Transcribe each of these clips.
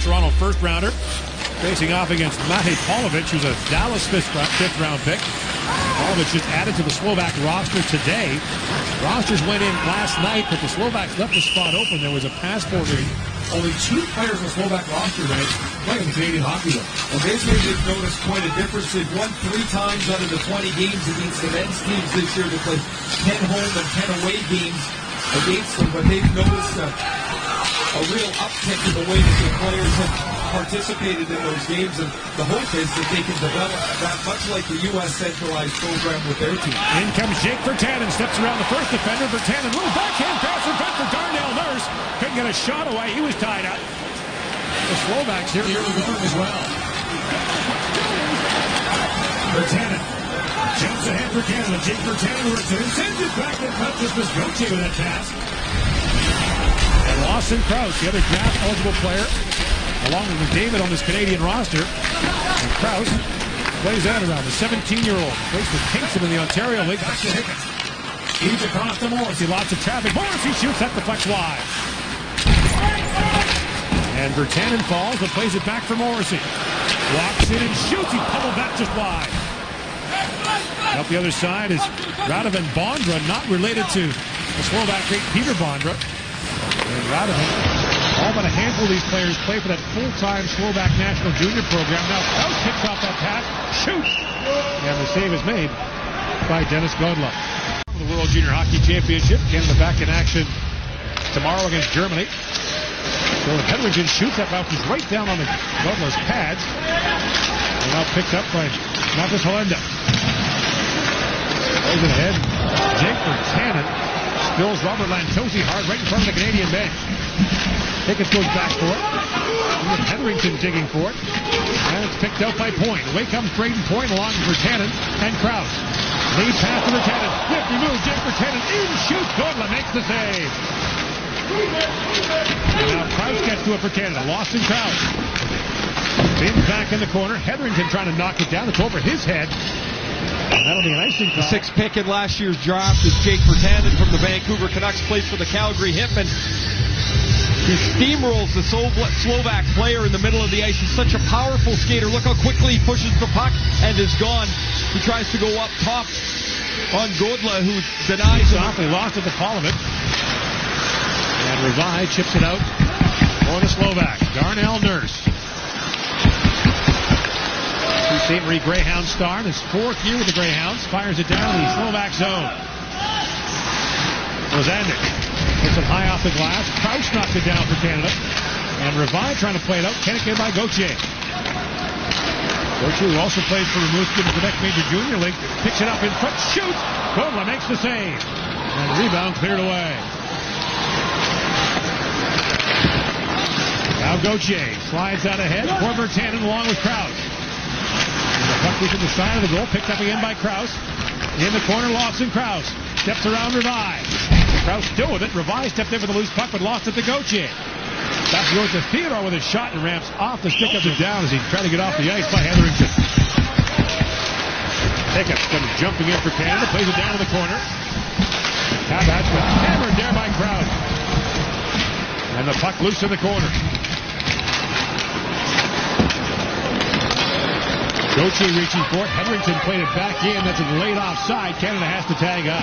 Toronto first-rounder, facing off against Matej Polovic, who's a Dallas fifth-round pick. Polovic just added to the Slovak roster today. Rosters went in last night, but the Slovaks left the spot open. There was a passport reading. Only 2 players on the Slovak roster tonight play in the Canadian Hockey League. And basically, they've noticed quite a difference. They've won 3 times out of the 20 games against the men's teams this year. They played 10 home and 10 away games against them, but they've noticed a real uptick in the way that the players have participated in those games, and the hope is that they can develop that much like the U.S. centralized program with their team. In comes Jake Virtanen, steps around the first defender. Virtanen, little backhand pass in front for Darnell Nurse. Couldn't get a shot away. He was tied up. The Slovaks here as well. Virtanen jumps ahead for Canada. Jake Virtanen works it in, sends it back and touches Viscochi with that pass. And Lawson Krause, the other draft-eligible player, along with David on this Canadian roster. And Krause plays out around the 17-year-old. Plays for Kingston in the Ontario League. Back to Hickett. He's across to Morrissey. Lots of traffic. Morrissey shoots. That deflects wide. And Virtanen falls, but plays it back for Morrissey. Walks in and shoots. He pummeled that just wide. Up the other side is Radovan Bondra, not related to the Slovak great Peter Bondra. And Radovan, all but a handful of these players play for that full-time Slovak national junior program. Now Krause picks off that pass, shoots, and the save is made by Dennis Godla. The World Junior Hockey Championship, Canada back in action tomorrow against Germany. So Hedrington shoots, that bounces right down on the Godla's pads. And now picked up by Marcus Hollenda. Plays it ahead. Jake Virtanen spills Robert Lantosi hard right in front of the Canadian bench. Hickett goes back for it. And Hedrington digging for it. And it's picked out by Point. Away comes Braden Point along with Virtanen and Krause. Lead pass to Virtanen. Nifty move. Jake Virtanen in shoots. Godla makes the save. And now Krause gets to it for Canada. Lost in Krause. Spins back in the corner. Hedrington trying to knock it down. It's over his head. And that'll be an icing call. The 6th pick in last year's draft is Jake Virtanen from the Vancouver Canucks, plays for the Calgary Hitmen. He steamrolls the Slovak player in the middle of the ice. He's such a powerful skater. Look how quickly he pushes the puck and is gone. He tries to go up top on Godla, who denies him. They lost it to Polovic. And Revai chips it out for the Slovak. Darnell Nurse. St. Marie Greyhound star in his 4th year with the Greyhounds. Fires it down in the Slovak zone. Rosandic puts it high off the glass. Krause knocks it down for Canada. And Revai trying to play it out. Can't get by Gauthier. Gauthier, who also plays for Rimouski in the Quebec Major Junior League, picks it up in front. Shoots! Godla makes the save. And the rebound cleared away. Now Gauthier slides out ahead for Virtanen along with Krause. Puck to the side of the goal, picked up again by Krause. In the corner, Lawson Krause. Steps around Revai. Krause still with it. Revai stepped in with a loose puck, but lost it to Gauthier. Back goes to Theodore with a shot and ramps off the stick up and down as he tried to get off the ice by Hedrington. Hickett comes jumping in for Canada, plays it down to the corner. Tabach was hammered there by Krause. And the puck loose in the corner. Gauthier reaching for it. Hedrington played it back in. That's a delayed offside. Canada has to tag up.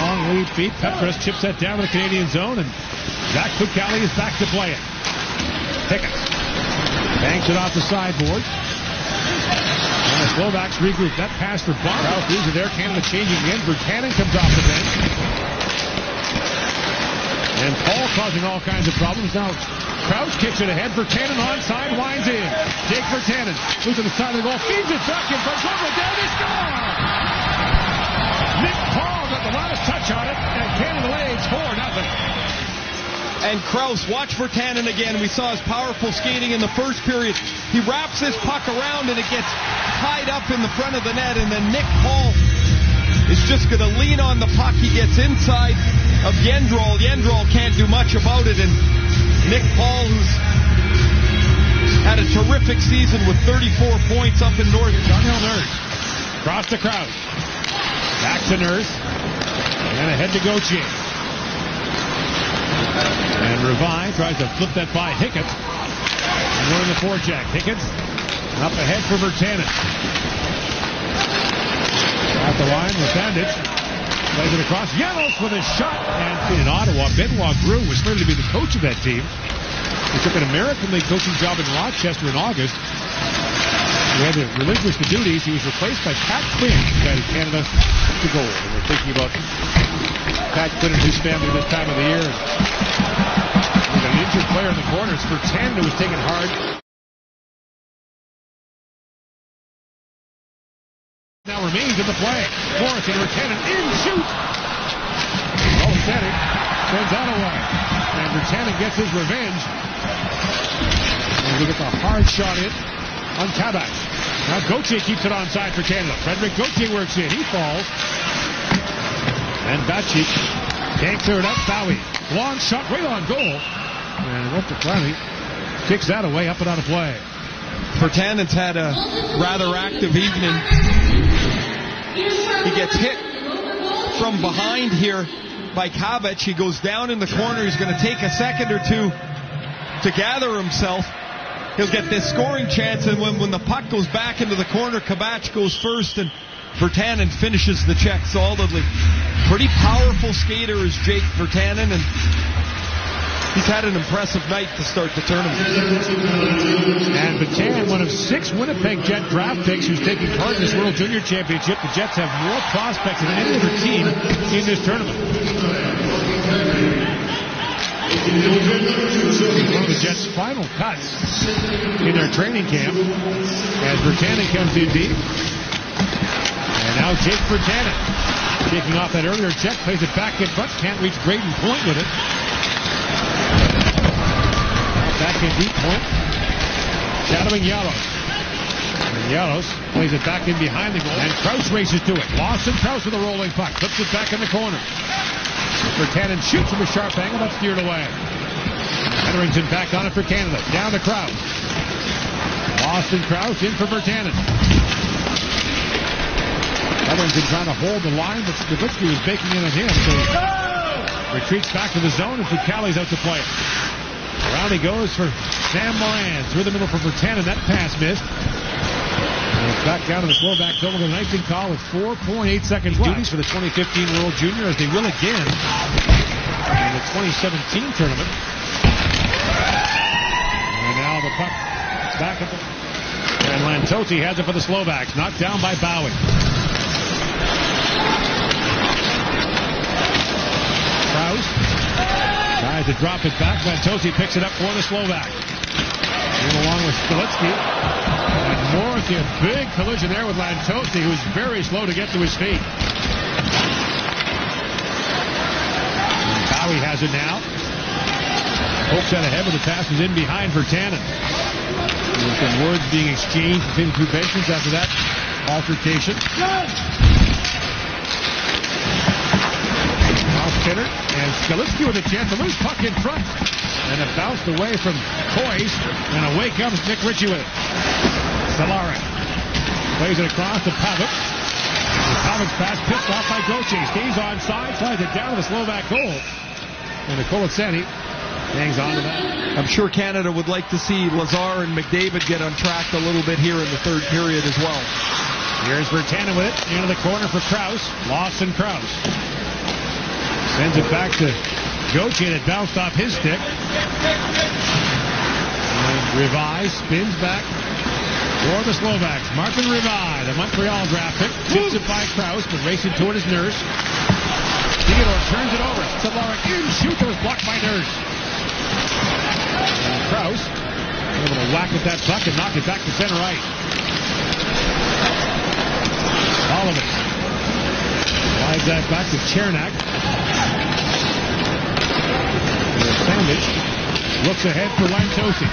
Long lead feet. Petras chips that down to the Canadian zone, and Zach Fucali is back to play it. Hickett banks it off the sideboard. And the Slovaks regroup. That pass for Bondra. These are there. Canada changing again. Virtanen comes off the bench. And Paul causing all kinds of problems. Now Krause kicks it ahead. Virtanen onside, winds in. Jake Virtanen moves to the side of the goal, feeds it back in front. Godla down, they score! Nick Paul got the last touch on it, and Canada leads 4-0. And Krause, watch Virtanen again. We saw his powerful skating in the first period. He wraps this puck around, and it gets tied up in the front of the net, and then Nick Paul is just going to lean on the puck. He gets inside of Yendrol. Yendrol can't do much about it, and Nick Paul, who's had a terrific season with 34 points up in North. Darnell Nurse. Cross to Krause. Back to Nurse. And ahead to Gauthier. And Revi tries to flip that by Hickett. And we're in the forecheck. Hickett up ahead for Virtanen. At the line with Bandage. Plays it across. Yanos with a shot. And in Ottawa, Benoit Gros was slated to be the coach of that team. He took an American League coaching job in Rochester in August. He had to relinquish the duties. He was replaced by Pat Quinn, who guided Canada to gold. And we're thinking about Pat Quinn and his family this time of the year. With an injured player in the corners, Virtanen was taken hard. Now remains in the play. Morrison, Virtanen, in, shoot! Oh, Center sends that away. And Virtanen gets his revenge. And we get the hard shot in on Kabak. Now Gauthier keeps it onside for Canada. Frederick Gauthier works in. He falls. And Batchik can't clear it up. Bowie. Long shot right on goal. And Walter Clancy kicks that away up and out of play. Virtanen's had a rather active evening. He gets hit from behind here by Kabak. He goes down in the corner. He's going to take a second or two to gather himself. He'll get this scoring chance, and when the puck goes back into the corner, Kabak goes first, and Virtanen finishes the check solidly. Pretty powerful skater is Jake Virtanen, and he's had an impressive night to start the tournament. And Virtanen, one of 6 Winnipeg Jet draft picks who's taking part in this World Junior Championship. The Jets have more prospects than any other team in this tournament. One of the Jets' final cuts in their training camp as Virtanen comes in deep. And now Jake Virtanen taking off that earlier check, plays it back in front, can't reach Braden Point with it. Back in deep Point, shadowing Yalos. And Yalos plays it back in behind the goal, and Krause races to it. Lawson Krause with a rolling puck, flips it back in the corner. Virtanen shoots from a sharp angle, that's steered away. Hetherington back on it for Canada. Down to Krause. Austin Krause in for Virtanen. Hetherington trying to hold the line, but Stavisky was baking in on him, so he retreats back to the zone, and Fucale's out to play it. Around he goes for Sam Moran. Through the middle for Virtanen. That pass missed. And it's back down to the Slovak zone with an icing call with 4.8 seconds left. Duties for the 2015 World Junior, as they will again in the 2017 tournament. And now the puck back up. And Lantosi has it for the Slovaks. Knocked down by Bowie. Krause tries to drop it back. Lantosi picks it up for the Slovak. In along with Skalitsky. And Morrissey, a big collision there with Lantosi, who's very slow to get to his feet. And Bowie has it now. Pokes out ahead, but the pass is in behind Virtanen. There's some words being exchanged between the two patients after that altercation. Spinner, and Skalitsky with a chance to lose puck in front. And it bounced away from Coyce, and away comes Nick Ritchie with it. Stellarik plays it across to Pavic. Pavic's pass picked off by Gauthier. Stays onside, slides it down to the Slovak goal. And Nikolitseni hangs on to that. I'm sure Canada would like to see Lazar and McDavid get untracked a little bit here in the third period as well. Here's Virtanen with it. Into the corner for Krause. Lawson Krause. Sends it back to Gauthier, and it bounced off his stick. And Revi spins back for the Slovaks. Martin Revi, the Montreal draft pick, tips it by Krause, but racing toward his Nurse. Theodore turns it over. Stellarik in, shoots, it was blocked by Nurse. And Krause able to whack at that puck and knock it back to center right. Oliver slides that back to Chernak. Sandwich looks ahead for Lantosi.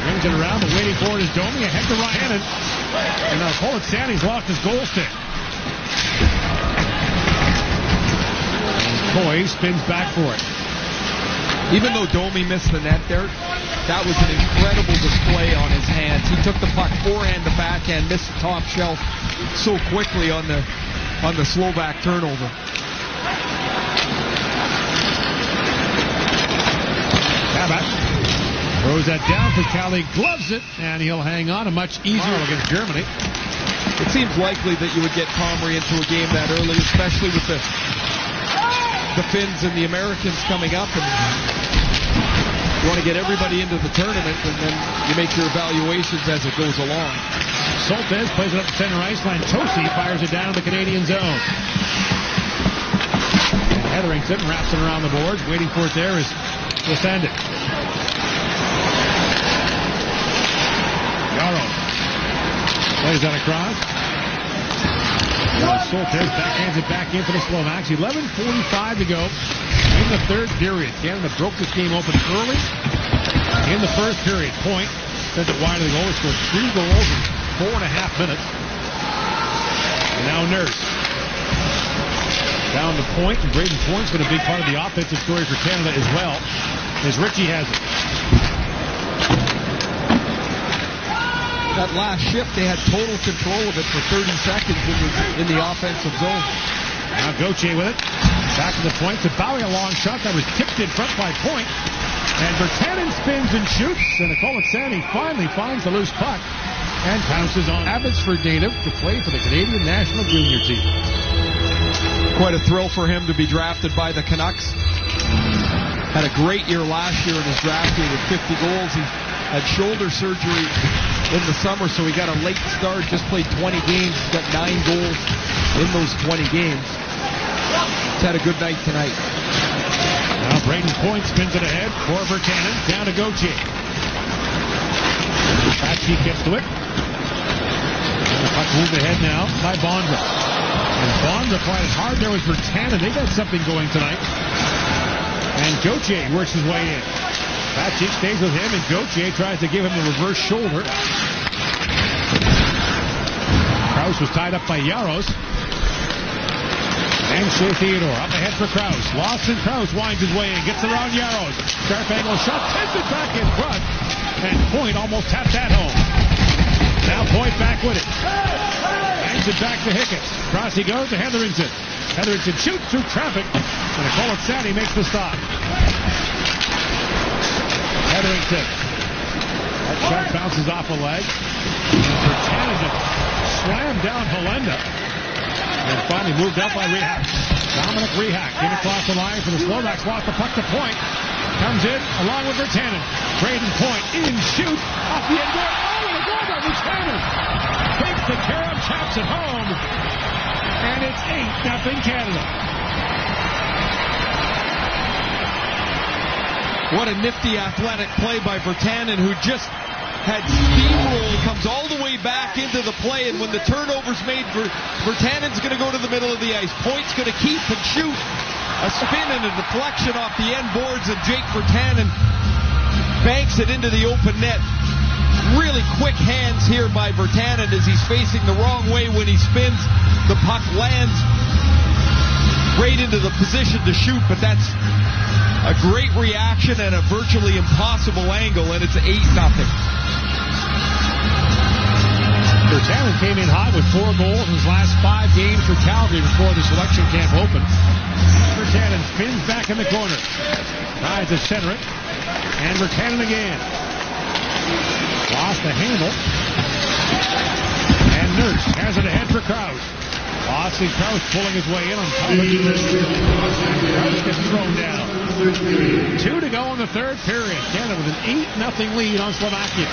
Brings it around, but waiting for it is Domi. Ahead to Ryan. And now Politsani's lost his goal stick. Coy spins back for it. Even though Domi missed the net there, that was an incredible display on his hands. He took the puck forehand to backhand, missed the top shelf so quickly on the Slovak turnover. Throws that down. Pascali gloves it, and he'll hang on. A much easier against Germany. It seems likely that you would get Comrie into a game that early, especially with the Finns and the Americans coming up. And you want to get everybody into the tournament, and then you make your evaluations as it goes along. Soltesz plays it up the center ice line. Tosi fires it down in the Canadian zone. And Hetherington wraps it around the boards. Waiting for it there is Virtanen. Yarrow plays that across. Soltesz backhands it back in for the Slovaks. 11:45 to go in the third period. Canada broke this game open early in the first period. Point sent it wide of the goal. Scored 3 goals in 4.5 minutes. And now Nurse down the point, and Braden Point's been a big part of the offensive story for Canada as well, as Richie has it. That last shift, they had total control of it for 30 seconds in the offensive zone. Now Gauthier with it. Back to the point. To Bowie, a long shot that was tipped in front by Point. And Virtanen spins and shoots. And Colatsani finally finds the loose puck and pounces on Abbotsford native to play for the Canadian national junior team. Quite a thrill for him to be drafted by the Canucks. Had a great year last year in his draft year with 50 goals. He had shoulder surgery in the summer, so he got a late start, just played 20 games, got 9 goals in those 20 games. He's had a good night tonight. Now Braden Point spins it ahead for Virtanen, down to Gauthier. Patchy gets to it. And the puck moved ahead now by Bondra. And Bondra fighting hard there with Virtanen. They got something going tonight. And Gauthier works his way in. Patchy stays with him, and Gauthier tries to give him the reverse shoulder. Krause was tied up by Jaros. And Shea Theodore up ahead for Krause. Lawson Krause winds his way in, gets around Jaros. Sharp angle shot, sends it back in front. And Point almost tapped that home. Now Point back with it. Hangs it back to Hickett. Across he goes to Hetherington. Hetherington shoots through traffic. And Colatsani makes the stop. Hetherington. That shot bounces off a leg. And Virtanen just slammed down Helenda. And finally moved up by Rehak. Dominic Rehak in across the line for the Slovaks. Lost the puck to Point. Comes in along with Virtanen. Braden Point in, shoots off the end goal. Oh, and a goal by Virtanen. Takes the carom, chops it home. And it's 8-0 Canada. What a nifty athletic play by Virtanen, who just had steamroll, comes all the way back into the play, and when the turnover's made, Virtanen's going to go to the middle of the ice. Point's going to keep and shoot. A spin and a deflection off the end boards, and Jake Virtanen banks it into the open net. Really quick hands here by Virtanen as he's facing the wrong way when he spins. The puck lands right into the position to shoot, but that's a great reaction and a virtually impossible angle, and it's 8-0. Virtanen came in hot with 4 goals in his last 5 games for Calgary before the selection camp opened. Virtanen spins back in the corner. Tries to center it. And Virtanen again. Lost the handle. And Nurse has it ahead for Krause. Lost and Krause pulling his way in on top of the Krause gets thrown down. 2 to go in the third period. Canada with an 8-0 lead on Slovakia.